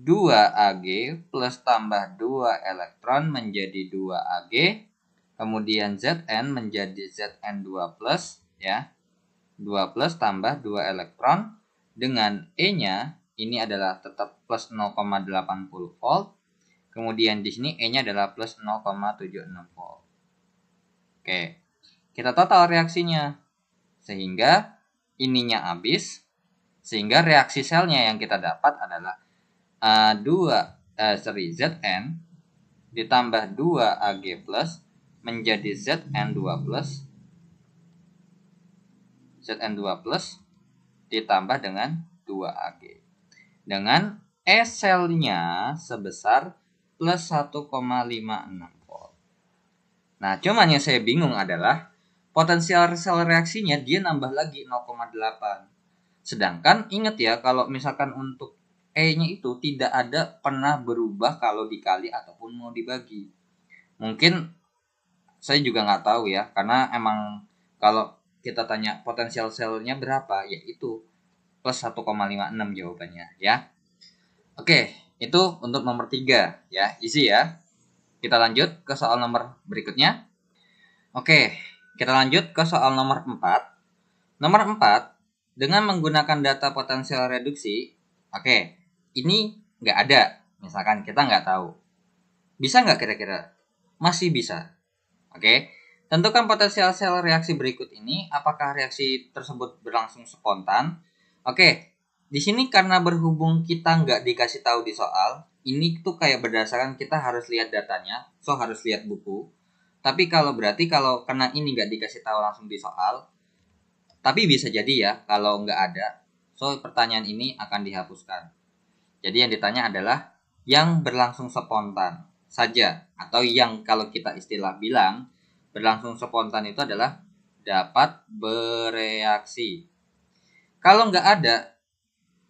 2Ag plus tambah 2 elektron menjadi 2Ag. Kemudian Zn menjadi Zn2 plus ya. 2 plus tambah 2 elektron dengan E-nya ini adalah tetap plus 0,80 volt. Kemudian di sini E-nya adalah plus 0,76 volt. Oke. Kita total reaksinya. Sehingga ininya habis. Sehingga reaksi selnya yang kita dapat adalah Zn ditambah 2 Ag plus menjadi Zn2 plus ditambah dengan 2Ag. Dengan E-selnya sebesar plus 1,56 volt. Nah, cuman yang saya bingung adalah potensial sel reaksinya dia nambah lagi 0,8. Sedangkan ingat ya, kalau misalkan untuk E-nya itu tidak ada pernah berubah kalau dikali ataupun mau dibagi. Mungkin saya juga nggak tahu ya, karena emang kalau kita tanya potensial selnya berapa, yaitu plus 1,56 jawabannya ya. Oke, itu untuk nomor 3 ya, easy ya. Kita lanjut ke soal nomor berikutnya. Oke, kita lanjut ke soal nomor 4. Nomor 4, dengan menggunakan data potensial reduksi, ini nggak ada. Misalkan kita nggak tahu. Bisa nggak kira-kira? Masih bisa. Tentukan potensial sel reaksi berikut ini. Apakah reaksi tersebut berlangsung spontan? Di sini karena berhubung kita nggak dikasih tahu di soal, ini tuh kayak berdasarkan kita harus lihat datanya, so harus lihat buku. Tapi kalau karena ini nggak dikasih tahu langsung di soal, tapi bisa jadi ya kalau nggak ada, So, pertanyaan ini akan dihapuskan. Jadi yang ditanya adalah yang berlangsung spontan saja, atau yang kalau kita istilah bilang berlangsung spontan itu adalah dapat bereaksi. Kalau nggak ada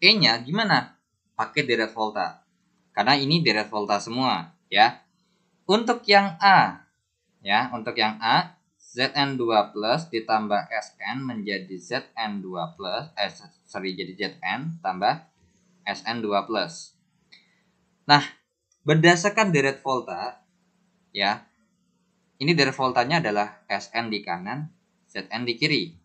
E-nya gimana? Pakai deret volta. Karena ini deret volta semua, ya. Untuk yang A, ya, untuk yang A, Zn2 plus ditambah Sn menjadi Zn2 plus, jadi Zn tambah Sn2 plus. Nah, berdasarkan deret volta, ya, ini deret voltanya adalah Sn di kanan, Zn di kiri.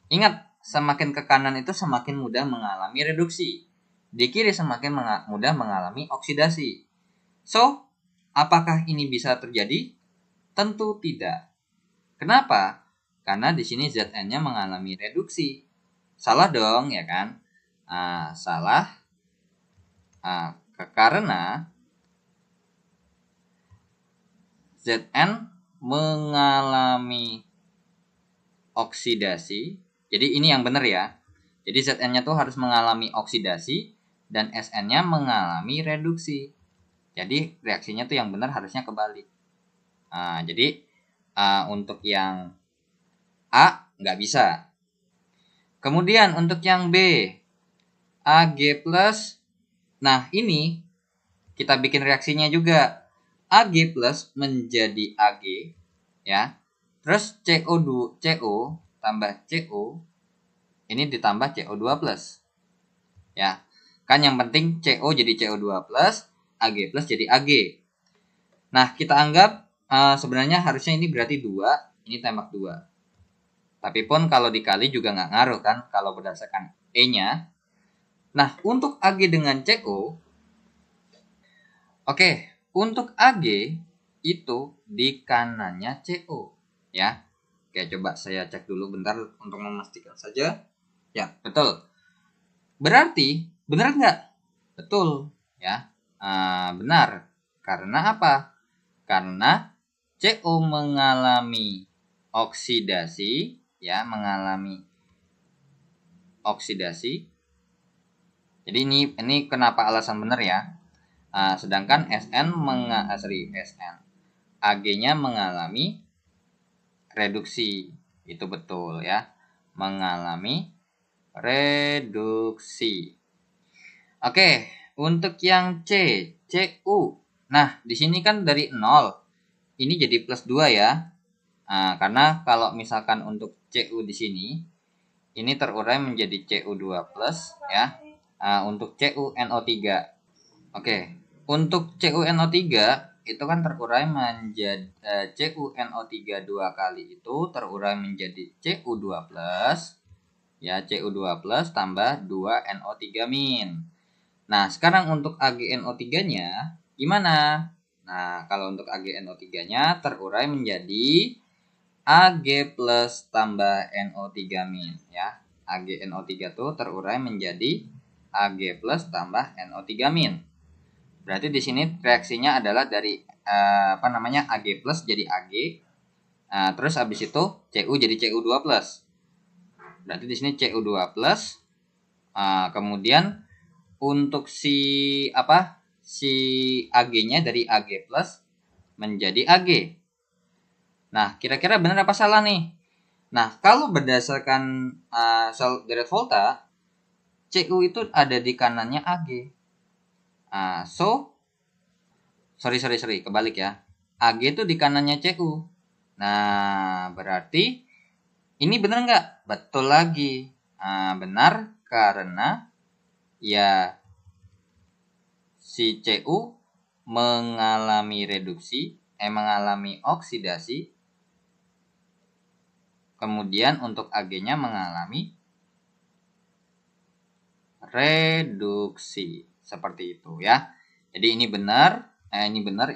Ingat, semakin ke kanan itu semakin mudah mengalami reduksi. Di kiri semakin mudah mengalami oksidasi. So, apakah ini bisa terjadi? Tentu tidak. Kenapa? Karena di sini Zn-nya mengalami reduksi. Salah dong, ya kan? Salah. Karena Zn mengalami oksidasi. Jadi ini yang benar ya. Jadi Zn-nya tuh harus mengalami oksidasi dan Sn-nya mengalami reduksi. Jadi reaksinya tuh yang benar harusnya kebalik. Jadi untuk yang A nggak bisa. Kemudian untuk yang B, Ag plus. Nah ini kita bikin reaksinya juga. Ag plus menjadi Ag, ya. Terus CO tambah CO, ini ditambah CO2 plus. Ya, kan yang penting CO jadi CO2 plus, Ag plus jadi Ag. Nah, kita anggap sebenarnya harusnya ini berarti 2, ini tembak 2. Tapi pun kalau dikali juga nggak ngaruh kan, kalau berdasarkan E-nya. Nah, untuk Ag dengan CO, oke, untuk Ag itu di kanannya CO, ya. Oke, coba saya cek dulu bentar untuk memastikan saja. Ya, betul. Berarti, benar nggak? Betul, ya. Benar. Karena apa? Karena CO mengalami oksidasi, ya, mengalami oksidasi. Jadi ini kenapa alasan benar ya? Sedangkan Sn Ag-nya mengalami reduksi. Itu betul ya. Mengalami reduksi. Oke, untuk yang C, Cu. Nah, di sini kan dari 0. Ini jadi plus 2 ya. Karena kalau misalkan untuk Cu di sini, ini terurai menjadi Cu2 plus ya. Untuk CuNO3. Oke, untuk CuNO3 itu kan terurai menjadi CuNO3 2 kali itu terurai menjadi Cu2 plus, ya, Cu2 plus tambah 2NO3 min. Nah, sekarang untuk AgNO3-nya gimana? Nah, kalau untuk AgNO3-nya terurai menjadi Ag plus tambah NO3 min, ya. AgNO3 tuh terurai menjadi Ag plus tambah NO3 min. Berarti di sini reaksinya adalah dari Ag plus jadi Ag. Terus habis itu Cu jadi Cu2 plus. Berarti di sini Cu2 plus. Kemudian untuk si Ag-nya dari Ag plus menjadi Ag. Nah, kira-kira benar apa salah nih? Nah, kalau berdasarkan sel deret volta, Cu itu ada di kanannya Ag. Sorry, kebalik ya. Ag itu di kanannya Cu. Nah, berarti ini benar nggak? Betul lagi. Benar karena ya si Cu mengalami reduksi, mengalami oksidasi. Kemudian untuk Ag-nya mengalami reduksi. Seperti itu ya. Jadi ini benar, ini benar.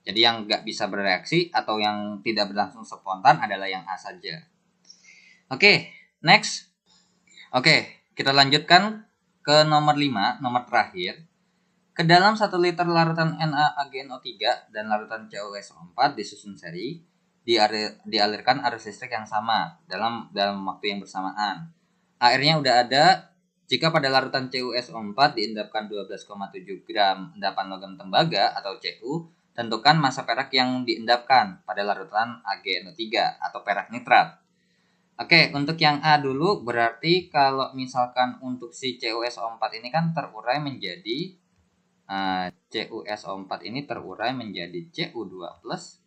Jadi yang nggak bisa bereaksi atau yang tidak berlangsung spontan adalah yang A saja. Oke, next. Oke, kita lanjutkan ke nomor 5, nomor terakhir. Ke dalam 1 liter larutan NaAgNO3 dan larutan CuSO4 disusun seri, dialirkan arus listrik yang sama dalam waktu yang bersamaan. Airnya udah ada, Jika pada larutan CuSO4 diendapkan 12,7 gram endapan logam tembaga atau Cu, tentukan massa perak yang diendapkan pada larutan AgNO3 atau perak nitrat. Oke, untuk yang A dulu berarti kalau misalkan untuk si CuSO4 ini kan terurai menjadi CuSO4 ini terurai menjadi Cu2 plus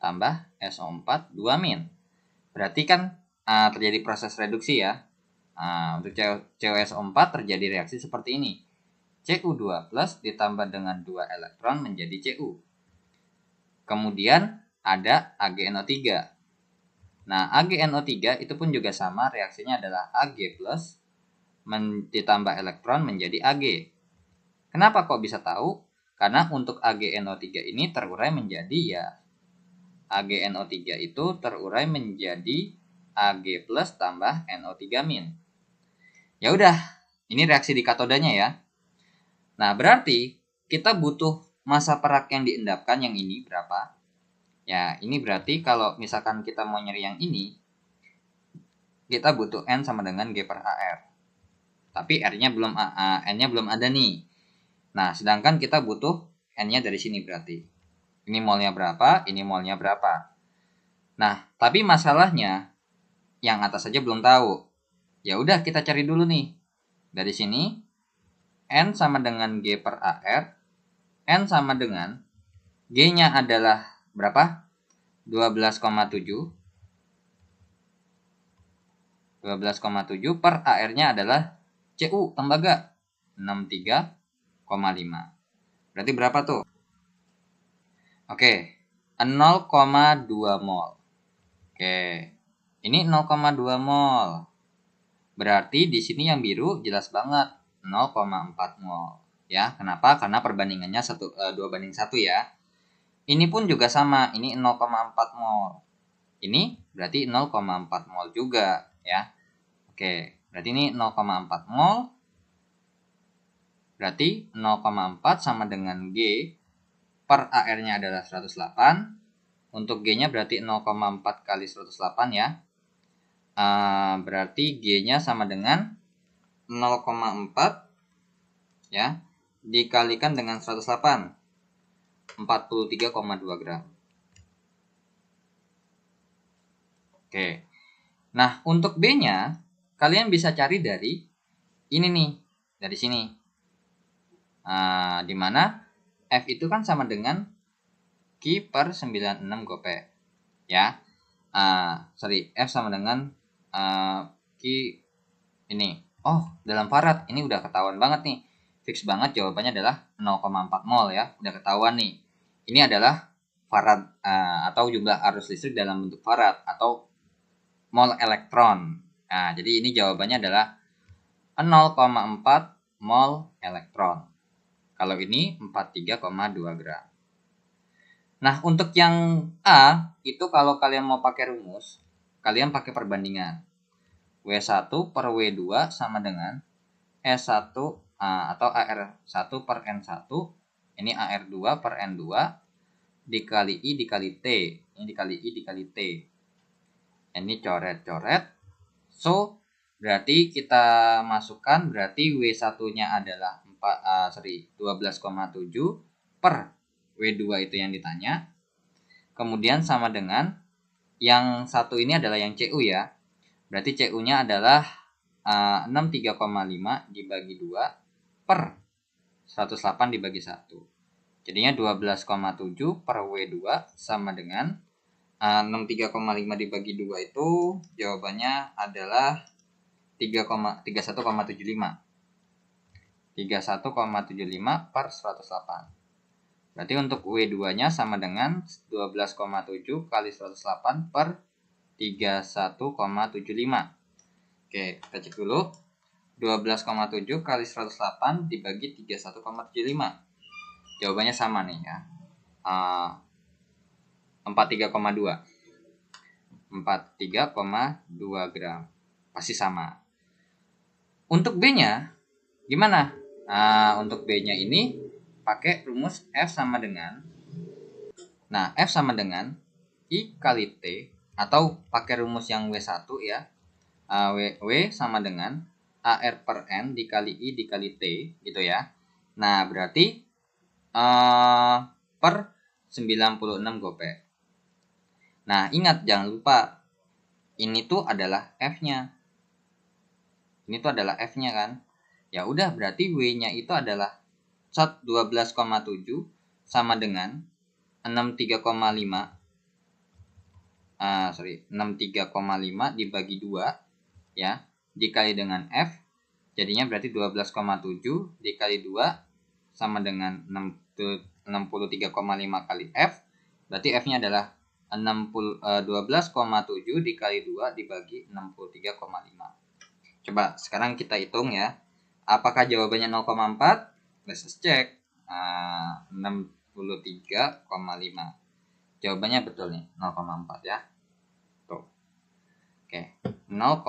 tambah SO4 2-. Berarti kan terjadi proses reduksi ya. Untuk CuSO4 terjadi reaksi seperti ini. Cu2 plus ditambah dengan 2 elektron menjadi Cu. Kemudian ada AgNO3. Nah, AgNO3 itu pun juga sama, reaksinya adalah Ag plus ditambah elektron menjadi Ag. Kenapa kok bisa tahu? Karena untuk AgNO3 ini terurai menjadi ya AgNO3 itu terurai menjadi Ag plus tambah NO3-. Ya udah, ini reaksi di katodanya ya. Nah, berarti kita butuh massa perak yang diendapkan yang ini berapa? Ya, ini berarti kalau misalkan kita mau nyari yang ini, kita butuh N sama dengan G per AR. Tapi R-nya belum N-nya belum ada nih. Nah, sedangkan kita butuh N-nya dari sini berarti. Ini molnya berapa, ini molnya berapa. Nah, tapi masalahnya yang atas saja belum tahu. Ya udah kita cari dulu nih. Dari sini N sama dengan G per AR. N sama dengan G-nya adalah berapa? 12,7. 12,7 per AR-nya adalah Cu tembaga 63,5. Berarti berapa tuh? Oke, 0,2 mol. Oke. Ini 0,2 mol. Berarti di sini yang biru jelas banget 0,4 mol. Ya, kenapa? Karena perbandingannya 2:1 ya. Ini pun juga sama, ini 0,4 mol. Ini berarti 0,4 mol juga ya. Oke, berarti ini 0,4 mol. Berarti 0,4 sama dengan G per AR-nya adalah 108. Untuk G-nya berarti 0,4 kali 108 ya. Berarti G-nya sama dengan 0,4 ya dikalikan dengan 108, 43,2 gram. Oke. Nah, untuk B-nya kalian bisa cari dari ini nih, dari sini. Di mana F itu kan sama dengan Q per 96 gope. Ya. F sama dengan Q ini. Oh, dalam farad ini udah ketahuan banget nih. Fix banget jawabannya adalah 0,4 mol ya. Udah ketahuan nih. Ini adalah farad atau jumlah arus listrik dalam bentuk farad atau mol elektron. Nah, jadi ini jawabannya adalah 0,4 mol elektron. Kalau ini 43,2 gram. Nah, untuk yang A, itu kalau kalian mau pakai rumus, kalian pakai perbandingan. W1 per W2 sama dengan S1 atau AR1 per N1. Ini AR2 per N2 dikali I dikali T. Ini dikali I dikali T. Ini coret-coret. So, berarti kita masukkan berarti W1-nya adalah 12,7 per W2 itu yang ditanya. Kemudian sama dengan yang satu ini adalah yang Cu ya. Berarti Cu-nya adalah 63,5 dibagi 2 per 108 dibagi 1. Jadinya 12,7 per W2 sama dengan 63,5 dibagi 2 itu jawabannya adalah 31,75. 31,75 per 108. Berarti untuk W2-nya sama dengan 12,7 kali 108 per 31,75. Oke, kita cek dulu. 12,7 kali 108 dibagi 31,75. Jawabannya sama nih ya. 43,2. 43,2 gram. Pasti sama. Untuk B-nya gimana? Untuk B-nya ini pakai rumus F sama dengan F sama dengan I kali T atau pakai rumus yang W1 ya. W sama dengan AR per N dikali I dikali T gitu ya. Nah, berarti per 96 gopek. Nah, ingat jangan lupa ini tuh adalah F-nya. Ini tuh adalah F-nya kan. Ya udah, berarti W-nya itu adalah 12,7 sama dengan 63,5 63,5 dibagi 2 ya, dikali dengan F, jadinya berarti 12,7 dikali 2 sama dengan 63,5 kali F, berarti F-nya adalah 12,7 dikali 2 dibagi 63,5. Coba sekarang kita hitung ya, apakah jawabannya 0,4? Let's cek. 63,5. Jawabannya betul nih, 0,4 ya. Tuh. Oke, 0,4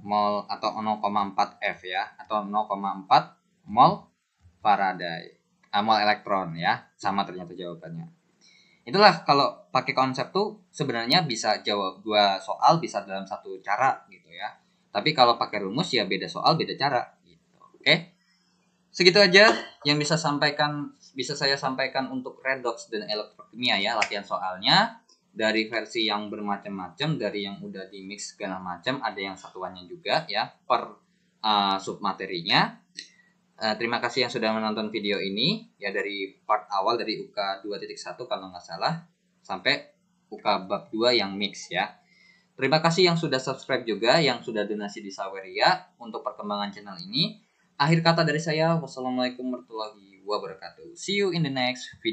mol atau 0,4 F ya, atau 0,4 mol Faraday. Mol elektron ya. Sama ternyata jawabannya. Itulah kalau pakai konsep tuh sebenarnya bisa jawab 2 soal bisa dalam 1 cara gitu ya. Tapi kalau pakai rumus ya beda soal, beda cara gitu. Oke. Segitu aja yang bisa saya sampaikan untuk redox dan elektrokimia ya, latihan soalnya dari versi yang bermacam-macam, dari yang udah di mix segala macam, ada yang satuannya juga ya per submaterinya. Terima kasih yang sudah menonton video ini ya, dari part awal dari UK 2.1 kalau nggak salah sampai UK bab 2 yang mix ya. Terima kasih yang sudah subscribe juga, yang sudah donasi di Saweria untuk perkembangan channel ini. Akhir kata dari saya, wassalamualaikum warahmatullahi wabarakatuh. See you in the next video.